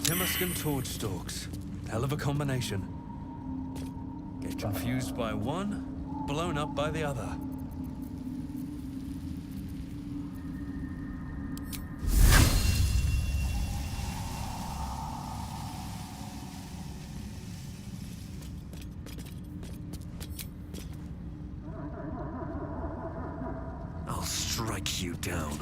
Timuscan torch stalks. Hell of a combination. Get confused by one, blown up by the other. I'll strike you down.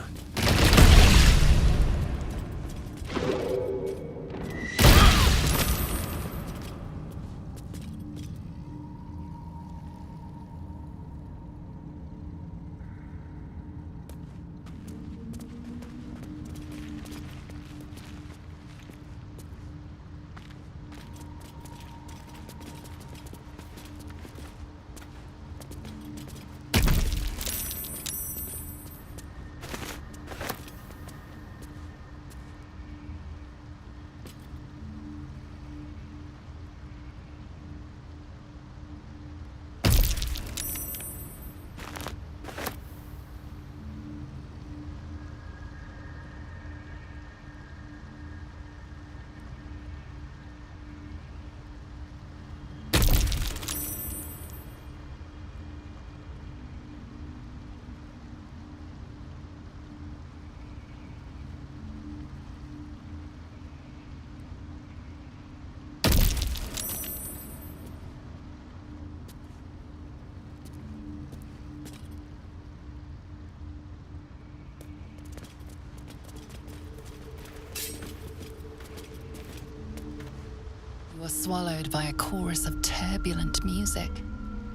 You are swallowed by a chorus of turbulent music.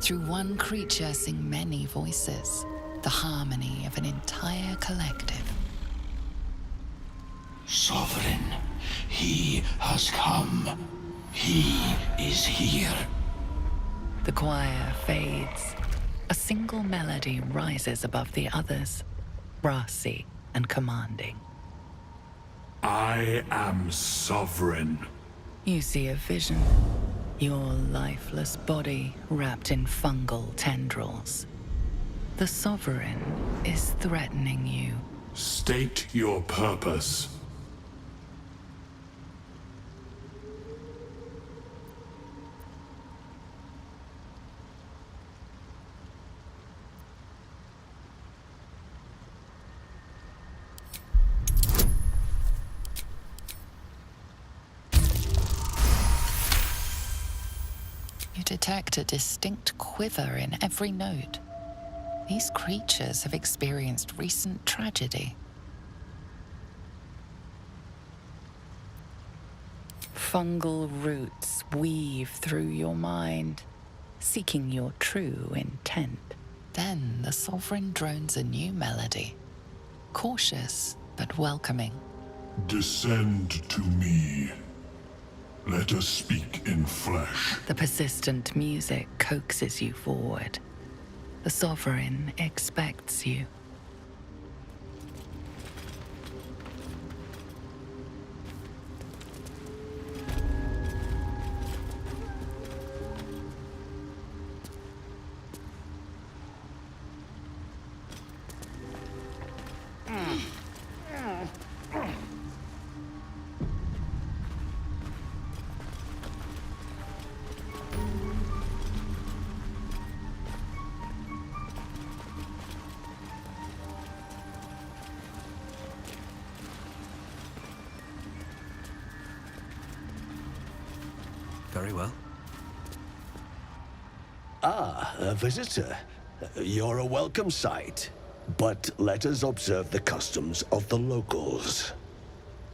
Through one creature sing many voices, the harmony of an entire collective. Sovereign, he has come. He is here. The choir fades. A single melody rises above the others, brassy and commanding. I am sovereign. You see a vision. Your lifeless body wrapped in fungal tendrils. The Sovereign is threatening you. State your purpose. You detect a distinct quiver in every note. These creatures have experienced recent tragedy. Fungal roots weave through your mind, seeking your true intent. Then the Sovereign drones a new melody, cautious but welcoming. Descend to me. Let us speak in flesh. The persistent music coaxes you forward. The Sovereign expects you. Very well. Ah, a visitor. You're a welcome sight. But let us observe the customs of the locals.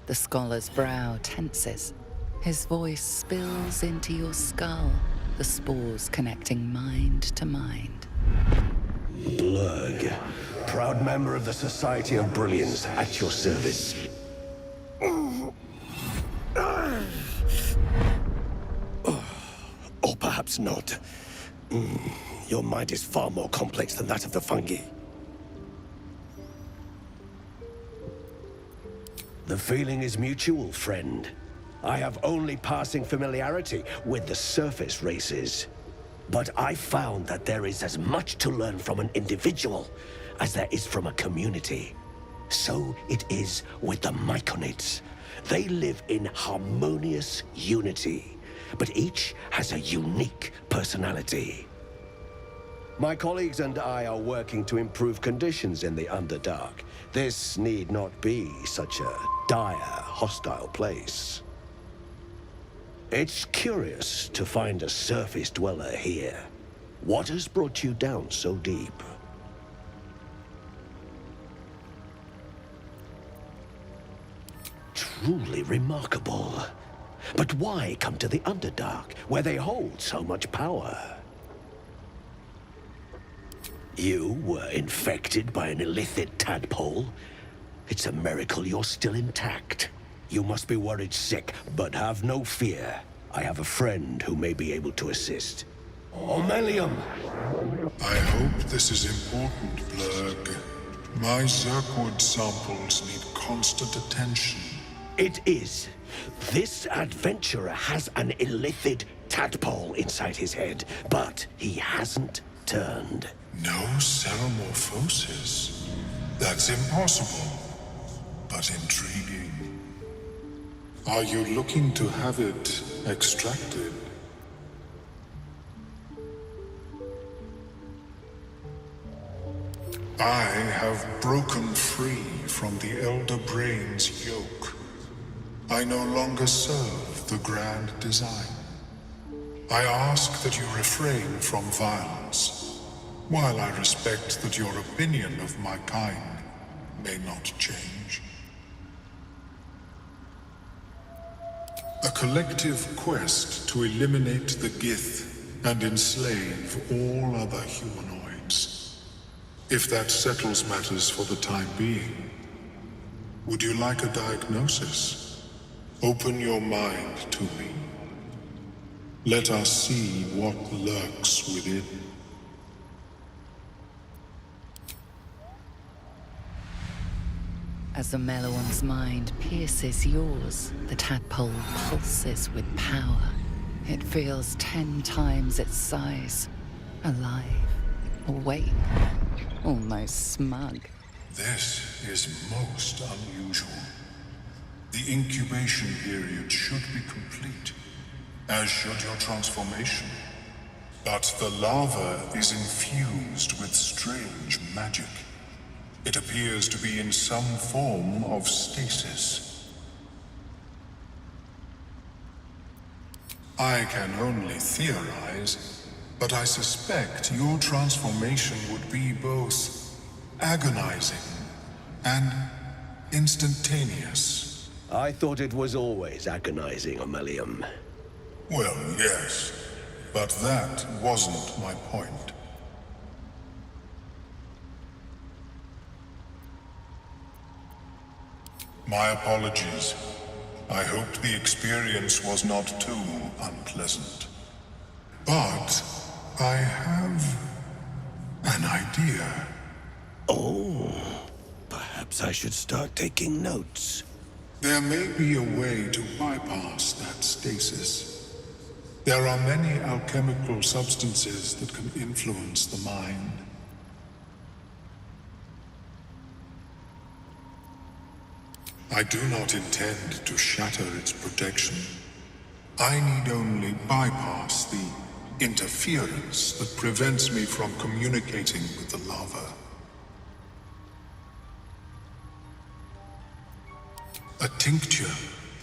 The scholar's brow tenses. His voice spills into your skull, the spores connecting mind to mind. Blurg, proud member of the Society of Brilliance, at your service. Or perhaps not. Your mind is far more complex than that of the fungi. The feeling is mutual, friend. I have only passing familiarity with the surface races. But I found that there is as much to learn from an individual as there is from a community. So it is with the Myconids. They live in harmonious unity, but each has a unique personality. My colleagues and I are working to improve conditions in the Underdark. This need not be such a dire, hostile place. It's curious to find a surface dweller here. What has brought you down so deep? Truly remarkable. But why come to the Underdark, where they hold so much power? You were infected by an illithid tadpole? It's a miracle you're still intact. You must be worried sick, but have no fear. I have a friend who may be able to assist. Omelium! I hope this is important, Blurg. My Zirkwood samples need constant attention. It is. This adventurer has an illithid tadpole inside his head, but he hasn't turned. No ceremorphosis. That's impossible, but intriguing. Are you looking to have it extracted? I have broken free from the Elder Brain's yoke. I no longer serve the grand design. I ask that you refrain from violence, while I respect that your opinion of my kind may not change. A collective quest to eliminate the Gith and enslave all other humanoids. If that settles matters for the time being, would you like a diagnosis? Open your mind to me. Let us see what lurks within. As the Meloan's mind pierces yours, the tadpole pulses with power. It feels 10 times its size. Alive, awake, almost smug. This is most unusual. The incubation period should be complete, as should your transformation. But the larva is infused with strange magic. It appears to be in some form of stasis. I can only theorize, but I suspect your transformation would be both agonizing and instantaneous. I thought it was always agonizing, Omelium. Well, yes, but that wasn't my point. My apologies. I hoped the experience was not too unpleasant. But I have an idea. Oh, perhaps I should start taking notes. There may be a way to bypass that stasis. There are many alchemical substances that can influence the mind. I do not intend to shatter its protection. I need only bypass the interference that prevents me from communicating with the larva. A tincture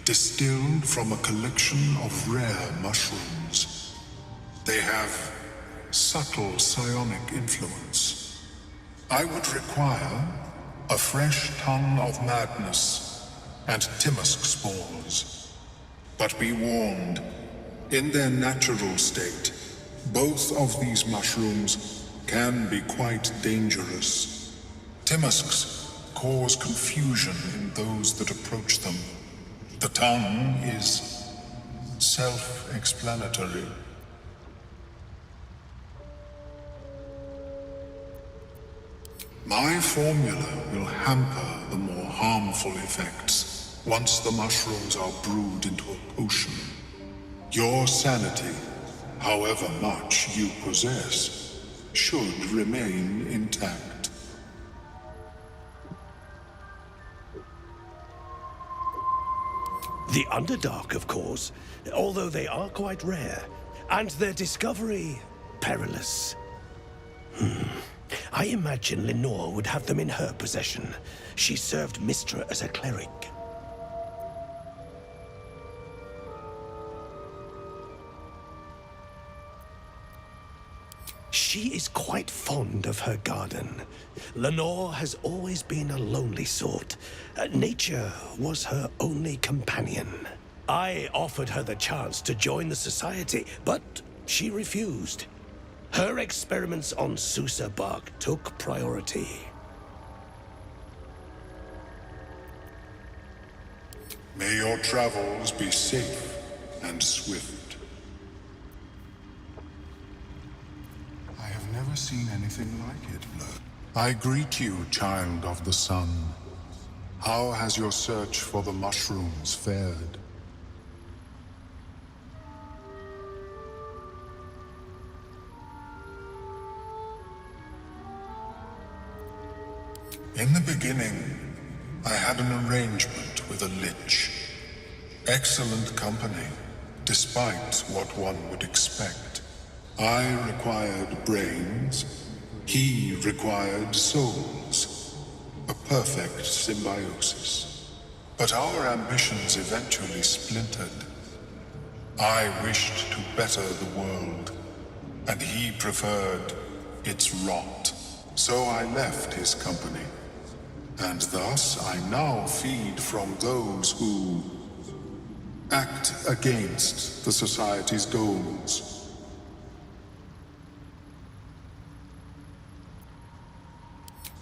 distilled from a collection of rare mushrooms. They have subtle psionic influence. I would require a fresh ton of madness and Timusk spores. But be warned, in their natural state, both of these mushrooms can be quite dangerous. Timusks cause confusion in those that approach them. The tongue is self-explanatory. My formula will hamper the more harmful effects once the mushrooms are brewed into a potion. Your sanity, however much you possess, should remain intact. The Underdark, of course, although they are quite rare, and their discovery perilous. I imagine Lenore would have them in her possession. She served Mystra as a cleric. She is quite fond of her garden. Lenore has always been a lonely sort. Nature was her only companion. I offered her the chance to join the society, but she refused. Her experiments on Susa bark took priority. May your travels be safe and swift. I have never seen anything like it, Blur. I greet you, child of the sun. How has your search for the mushrooms fared? In the beginning, I had an arrangement with a lich. Excellent company, despite what one would expect. I required brains, he required souls. A perfect symbiosis. But our ambitions eventually splintered. I wished to better the world, and he preferred its rot. So I left his company. And thus I now feed from those who act against the society's goals.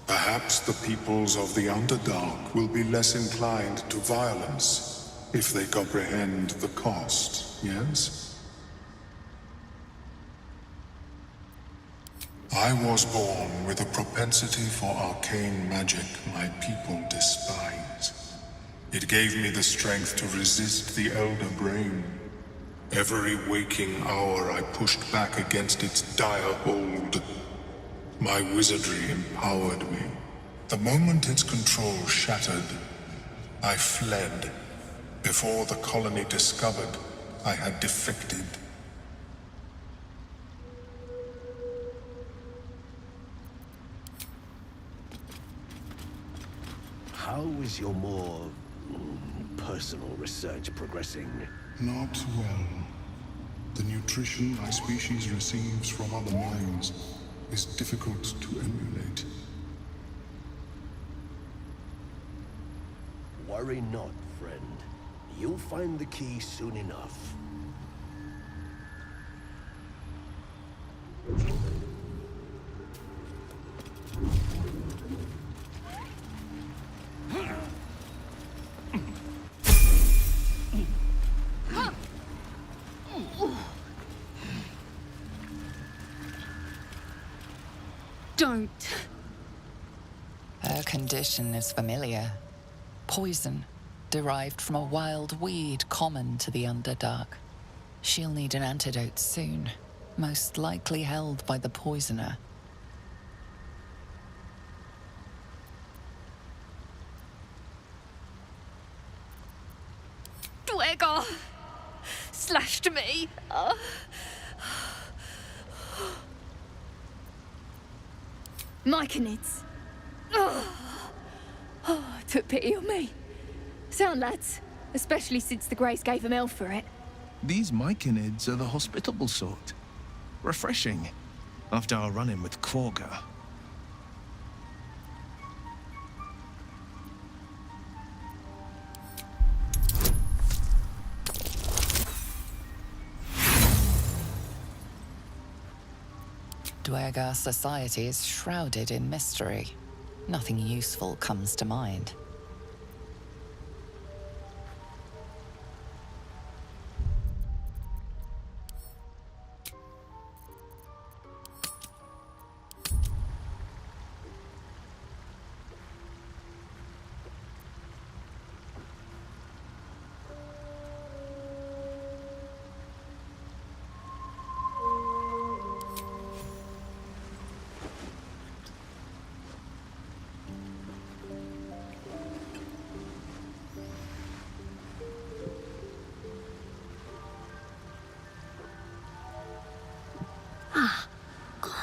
Perhaps the peoples of the Underdark will be less inclined to violence if they comprehend the cost, yes? I was born with a propensity for arcane magic my people despise. It gave me the strength to resist the Elder Brain. Every waking hour I pushed back against its dire hold. My wizardry empowered me. The moment its control shattered, I fled. Before the colony discovered I had defected. How is your more personal research progressing? Not well. The nutrition my species receives from other minds is difficult to emulate. Worry not, friend. You'll find the key soon enough. Don't. Her condition is familiar. Poison, derived from a wild weed common to the Underdark. She'll need an antidote soon, most likely held by the poisoner. Dwegar slashed me. Myconids. Took pity on me. Sound lads, especially since the Greys gave him hell for it. These myconids are the hospitable sort. Refreshing, after our run-in with Quagga. Dwegar society is shrouded in mystery. Nothing useful comes to mind.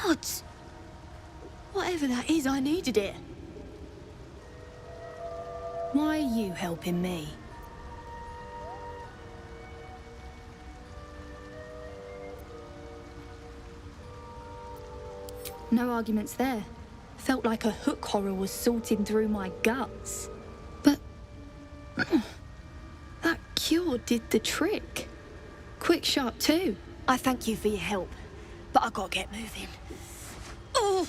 Gods! Whatever that is, I needed it. Why are you helping me? No arguments there. Felt like a hook horror was sorting through my guts. But... that cure did the trick. Quick, sharp too. I thank you for your help, but I gotta get moving. Oh,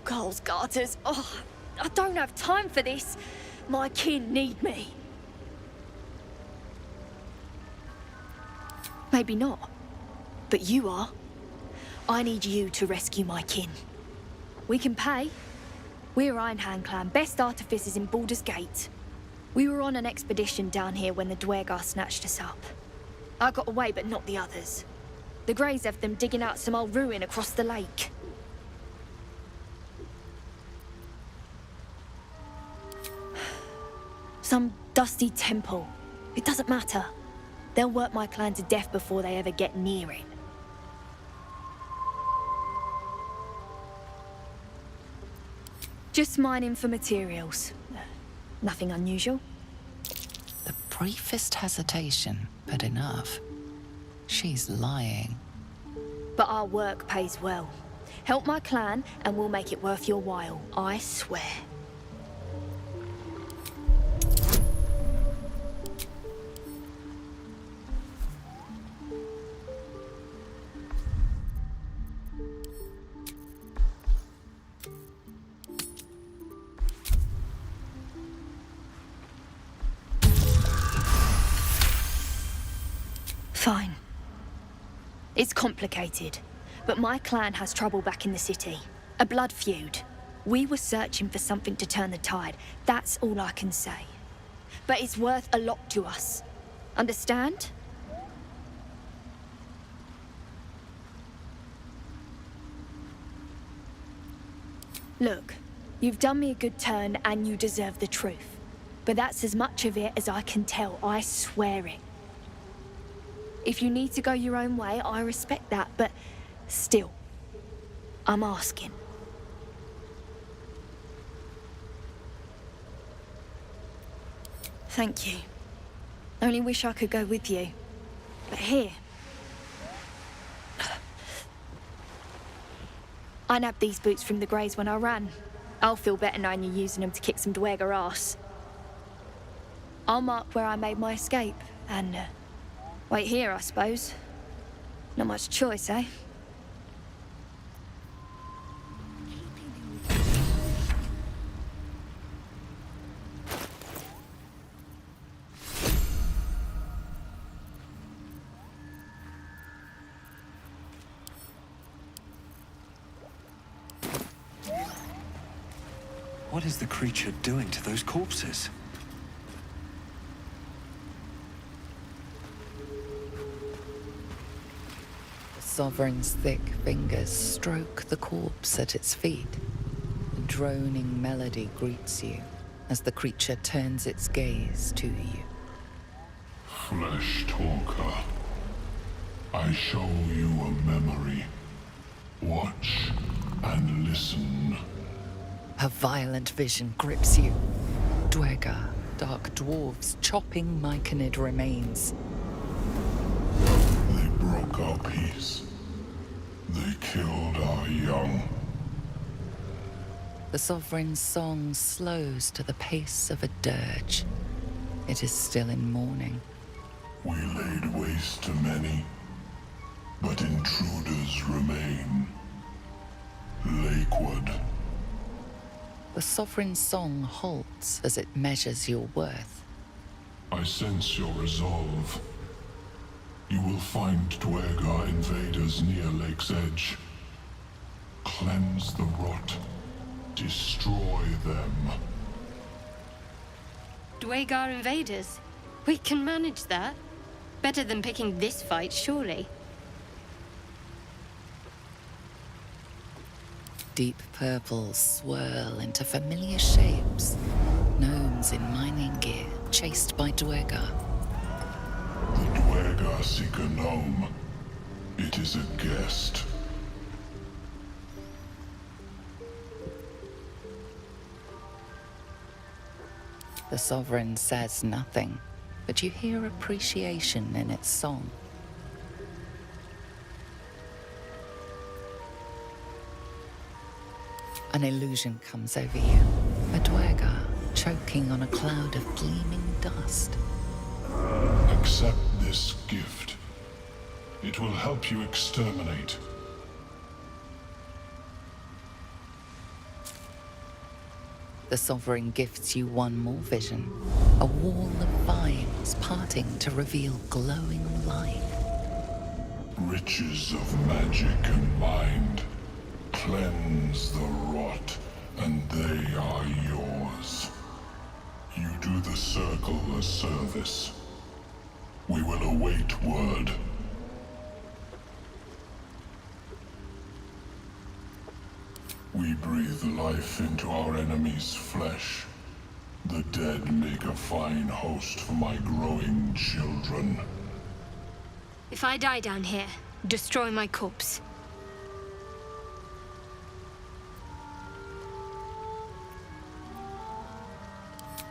Carl's garters. Oh, I don't have time for this. My kin need me. Maybe not, but you are. I need you to rescue my kin. We can pay. We're Iron Hand Clan, best artificers in Baldur's Gate. We were on an expedition down here when the Dwergar snatched us up. I got away, but not the others. The Greys have them digging out some old ruin across the lake. Some dusty temple. It doesn't matter. They'll work my clan to death before they ever get near it. Just mining for materials. Nothing unusual. The briefest hesitation, but enough. She's lying. But our work pays well. Help my clan and we'll make it worth your while, I swear. Fine. It's complicated, but my clan has trouble back in the city. A blood feud. We were searching for something to turn the tide. That's all I can say. But it's worth a lot to us. Understand? Look, you've done me a good turn and you deserve the truth. But that's as much of it as I can tell, I swear it. If you need to go your own way, I respect that, but still, I'm asking. Thank you. Only wish I could go with you. But here... I nabbed these boots from the Greys when I ran. I'll feel better knowing you're using them to kick some Dwergar ass. I'll mark where I made my escape, and... wait here, I suppose. Not much choice, eh? What is the creature doing to those corpses? The Sovereign's thick fingers stroke the corpse at its feet. A droning melody greets you as the creature turns its gaze to you. Flesh talker, I show you a memory. Watch and listen. A violent vision grips you. Dwergar, dark dwarves chopping myconid remains. They broke our peace. They killed our young. The Sovereign's song slows to the pace of a dirge. It is still in mourning. We laid waste to many, but intruders remain. Lakewood. The Sovereign's song halts as it measures your worth. I sense your resolve. You will find Dwergar invaders near Lake's edge. Cleanse the rot. Destroy them. Dwergar invaders? We can manage that. Better than picking this fight, surely. Deep purples swirl into familiar shapes. Gnomes in mining gear, chased by Dwergar. The Dwergar seek a gnome. It is a guest. The Sovereign says nothing, but you hear appreciation in its song. An illusion comes over you, a dwergar choking on a cloud of gleaming dust. Accept this gift. It will help you exterminate. The Sovereign gifts you one more vision, a wall of vines parting to reveal glowing light. Riches of magic and mind. Cleanse the rot, and they are yours. You do the Circle a service. We will await word. We breathe life into our enemy's flesh. The dead make a fine host for my growing children. If I die down here, destroy my corpse.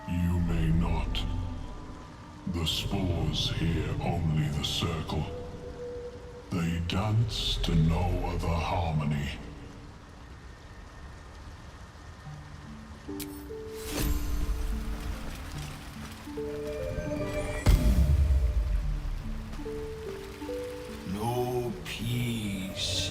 You may not. The spores hear only the Circle. They dance to no other harmony. No peace.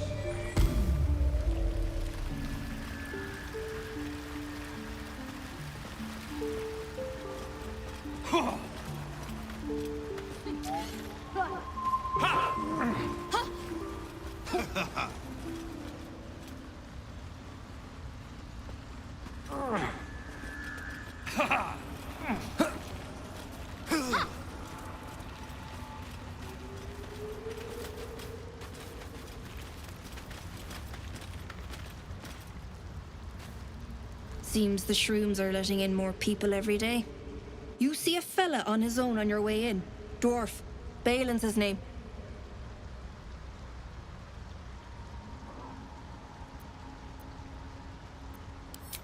Seems the shrooms are letting in more people every day. You see a fella on his own on your way in. Dwarf. Balin's his name.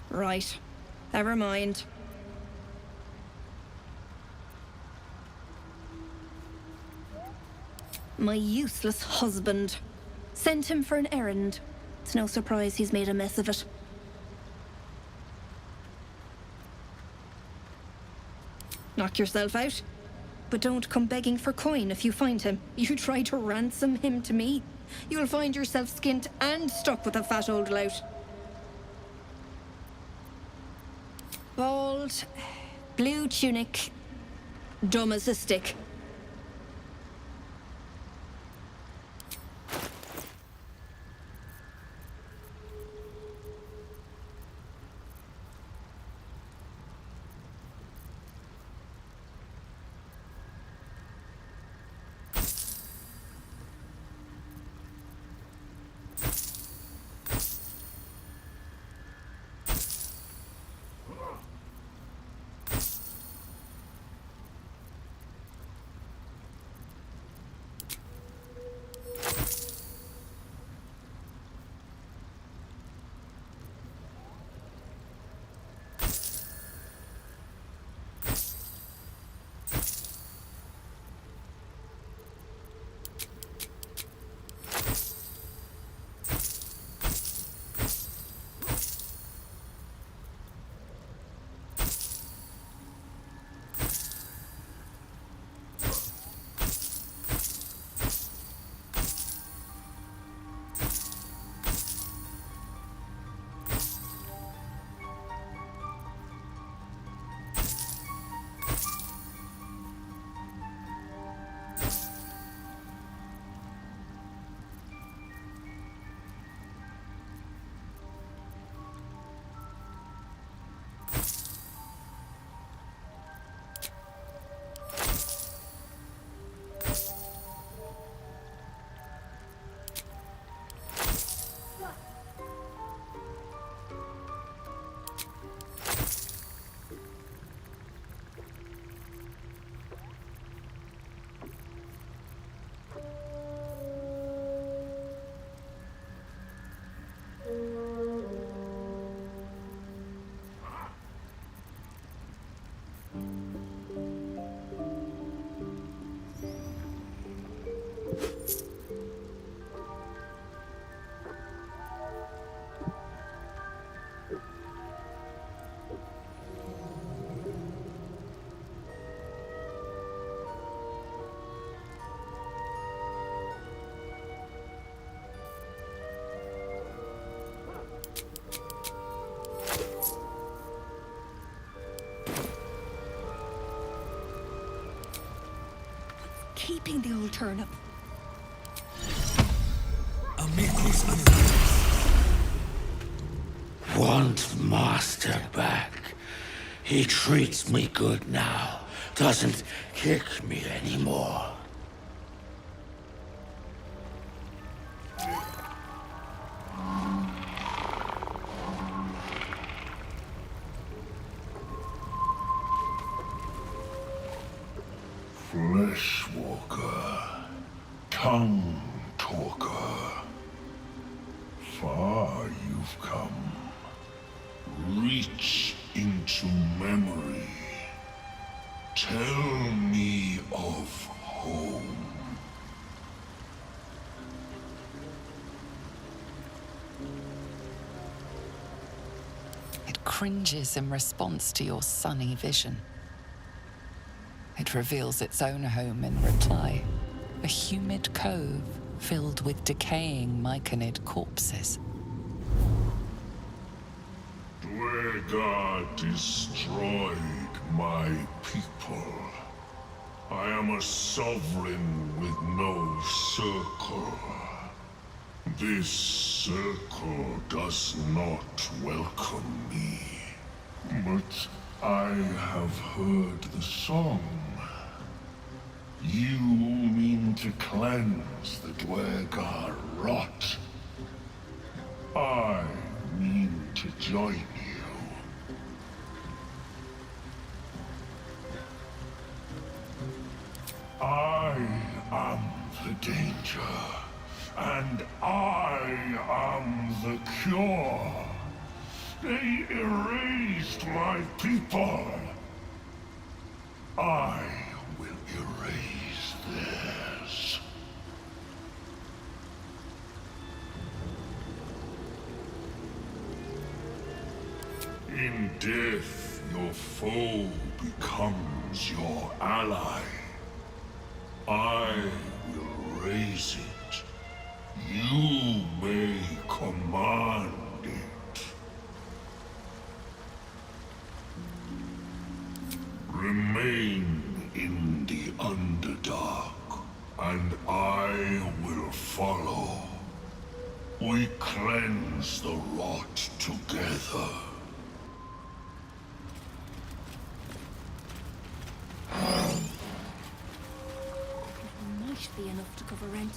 Right. Never mind. My useless husband. Sent him for an errand. It's no surprise he's made a mess of it. Knock yourself out. But don't come begging for coin if you find him. You try to ransom him to me, you'll find yourself skint and stuck with a fat old lout. Bald, blue tunic, dumb as a stick. keeping the old turnip. Amicus animatus. Want master back. He treats me good now. Doesn't kick me anymore. Fleshwalker, tongue talker. Far you've come. Reach into memory. Tell me of home. It cringes in response to your sunny vision. It reveals its own home in reply. A humid cove filled with decaying myconid corpses. Dwegar destroyed my people. I am a sovereign with no circle. This circle does not welcome me. But I have heard the song. You mean to cleanse the Dwegar rot. I mean to join you. I am the danger, and I am the cure. They erased my people. I will erase theirs. In death, your foe becomes your ally. I will raise it. You may command it. Remain in the Underdark, and I will follow. We cleanse the rot together. Might be enough to cover rent.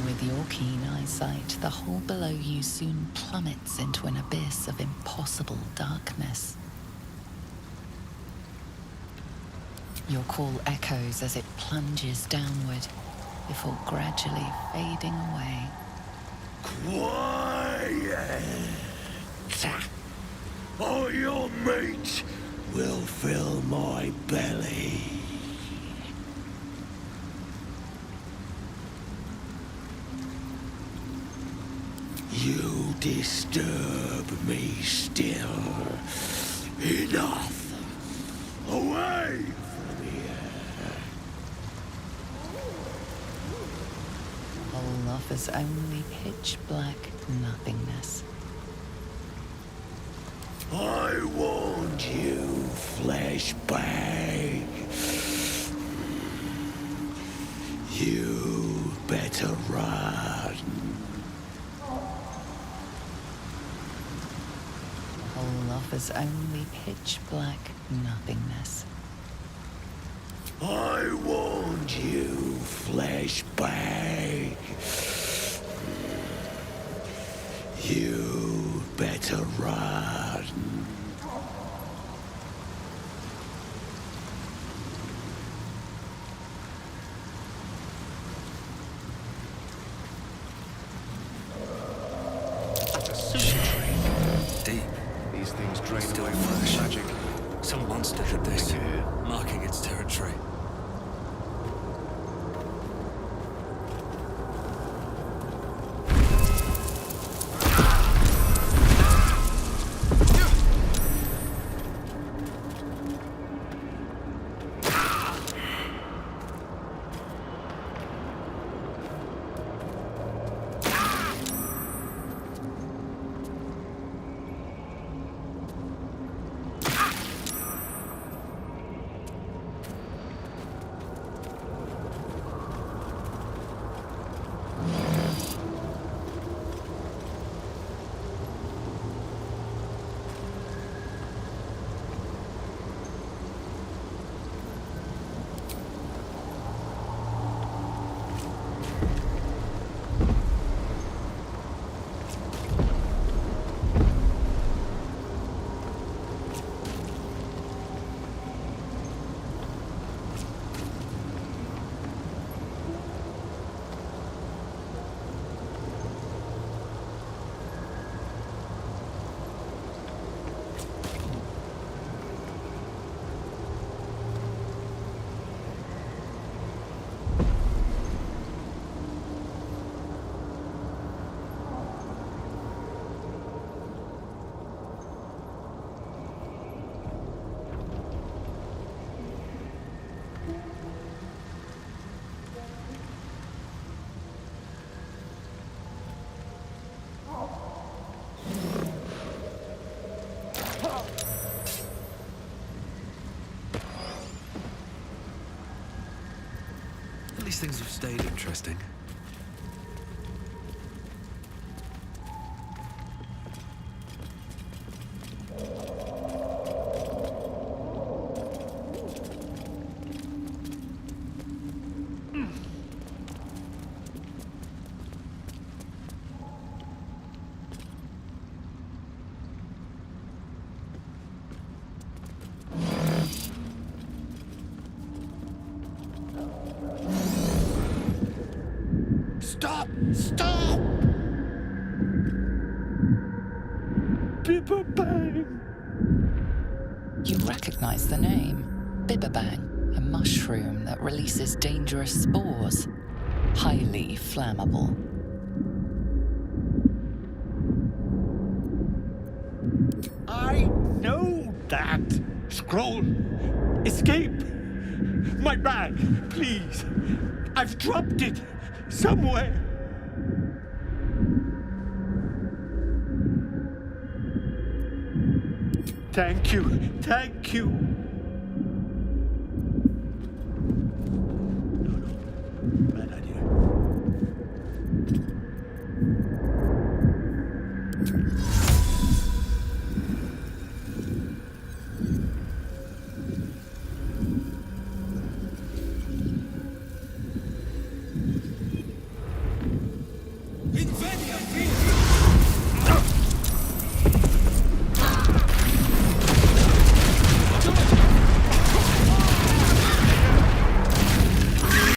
With your keen eyesight, the hole below you soon plummets into an abyss of impossible darkness. Your call echoes as it plunges downward, before gradually fading away. Quiet! Or your meat will fill my belly. You disturb me still. Enough! Away from here! Hole offers only pitch-black nothingness. I warned you, flesh bag. You better run. Hole offers only pitch-black nothingness. I warned you, flesh bag. You better run. Deep. These things drain Still away from fresh. magic. Some monster did this, here. marking its territory. These things have stayed interesting. Stop! Stop! Bibberbang! You recognize the name. Bibberbang, a mushroom that releases dangerous spores. Highly flammable. I know that! Scroll! Escape! My bag, please! I've dropped it! Somewhere! Thank you! Thank you!